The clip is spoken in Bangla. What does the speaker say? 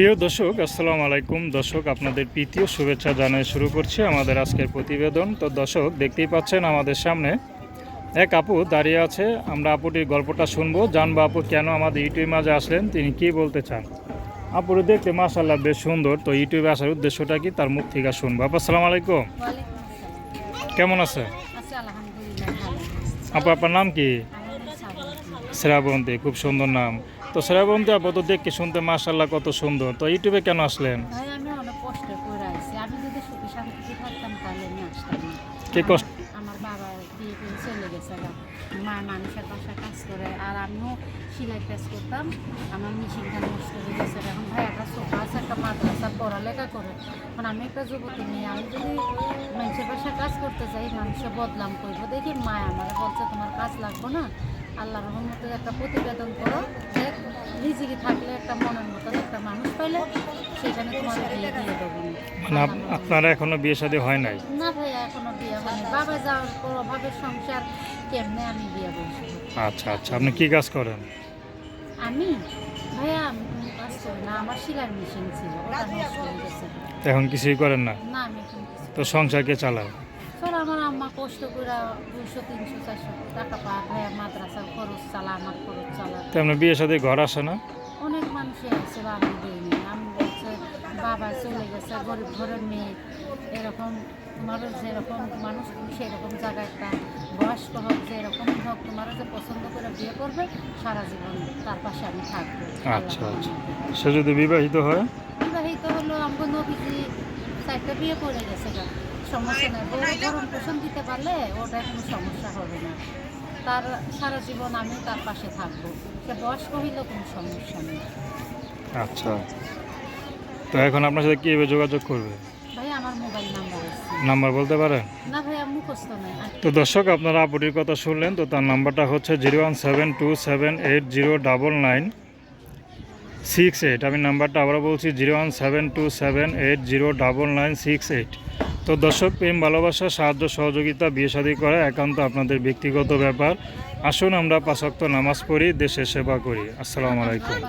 প্রিয় দর্শক, আসসালামু আলাইকুম। দর্শক, আপনাদের প্রীতীয় শুভেচ্ছা জানিয়ে শুরু করছি আমাদের আজকের প্রতিবেদন। তো দর্শক, দেখতেই পাচ্ছেন আমাদের সামনে এক আপু দাঁড়িয়ে আছে। আমরা আপুটির গল্পটা শুনবো, জানবো আপু কেন আমাদের ইউটিউব মাঝে আসলেন, তিনি কি বলতে চান। আপুরে দেখতে মাশাআল্লাহ বেশ সুন্দর। তো ইউটিউবে আসার উদ্দেশ্যটা কি, তার মুখ থেকে শুনবো। আপু আসসালামু আলাইকুম, ওয়ালাইকুম আসসালাম। কেমন আছে আছি আলহামদুলিল্লাহ ভালো। আপু? আপনার নাম কি? আমার নাম শ্রাবন্তী। শ্রাবন্তী, খুব সুন্দর নাম। তো শ্রাবন্তী আপু তো দেখতে শুনতে মাশাআল্লাহ কত সুন্দর। তো ইউটিউবে কেন আসলেন? ভাই আমি অনেক কষ্ট করে আইছি। আমি যদি সুখী শান্তিতে থাকতাম তাহলে আমি আসতাম না। কি কষ্ট? আমার বাবা বিয়ে করে চলে গেছে গা। মা মানুষের বাসায় কাজ করে আর আমিও সেলাই কাজ করতাম। আমার মেশিনটা নষ্ট হয়ে গেছে। এখন ভাই একটা ছোট আছে, একটা মাদ্রাসা পড়ালেখা করে। এখন আমি একটা যুবতী মেয়ে, আমি যদি মানুষের বাসায় কাজ করতে যাই মানুষের বদনাম করবো। দেখি মা আমার বলছে তোমার কাজ লাগবো না, আল্লাহর রহমতে একটা প্রতিবেদন করো, দেখ রিজিকি থাকলে একটা মনের মতন একটা মানুষ পাইলে সেখানে তোমার বিয়ে দিয়ে দেবো। মানে আপনারা এখনো বিয়ে শাদী হয় নাই? না ভাইয়া এখনো বিয়ে হয়নি। বাবা যাওয়ার পর অভাবের সংসার, কেমনে আমি বিয়ে বসবো। আচ্ছা আচ্ছা, আপনি কি কাজ করেন? আমি ভাইয়া আমি কোনো কাজ করি না, আমার সেলাই মেশিন ছিল, ওটা নষ্ট হয়ে গেছে। তো এখন কিছুই করেন না? না আমি এখন কিছু তো সংসার কে চালায়? স্যার আমার আম্মা কষ্ট করে 200, 300, 400 টাকা পায়। ভাইয়া মাদ্রাসার খরচ চালা, আমার খরচ চালা। তো আপনার বিয়ে শাদী ঘর আসে না? অনেক মানুষই আছে, আমি দিইনি। আমি বলছে বাবা চলে গেছে, গরিব ঘরের মেয়ে, এরকম তোমারও যেরকম মানুষ তুমি সেরকম জায়গায় একটা বয়স্ক হোক, যেরকমই হোক, তোমারও যে পছন্দ করে বিয়ে করবে সারা জীবন তার পাশে আমি থাকবো। আচ্ছা আচ্ছা, সে যদি বিবাহিত হয়? বিবাহিত হলো আমাকে নবীজি 4টা বিয়ে করে গেছে গা, সমস্যা নেই। বড় ভরণ পোষণ দিতে পারলে ওটা কোনো সমস্যা হবে না। তার সারা জীবন আমি তার পাশে থাকবো, সে বয়স্ক হইলেও কোনো সমস্যা নেই। আচ্ছা, তো এখন আপনার সাথে কীভাবে যোগাযোগ করবে? ভাই আমার মোবাইল নাম্বার আছে। নাম্বার বলতে পারেন? না ভাই আমি মুখস্থ নাই। তো দর্শক, আপনারা আপুটির কথা শুনলেন। তো তার নাম্বারটা হচ্ছে 01727809968। আমি নাম্বারটা আবারও বলছি 01727809968। তো দর্শক, প্রেম ভালোবাসা সাহায্য সহযোগিতা বিয়ে শাদী করা একান্ত আপনাদের ব্যক্তিগত ব্যাপার। আসুন আমরা 5 ওয়াক্ত নামাজ পড়ি, দেশের সেবা করি। আসসালামু আলাইকুম।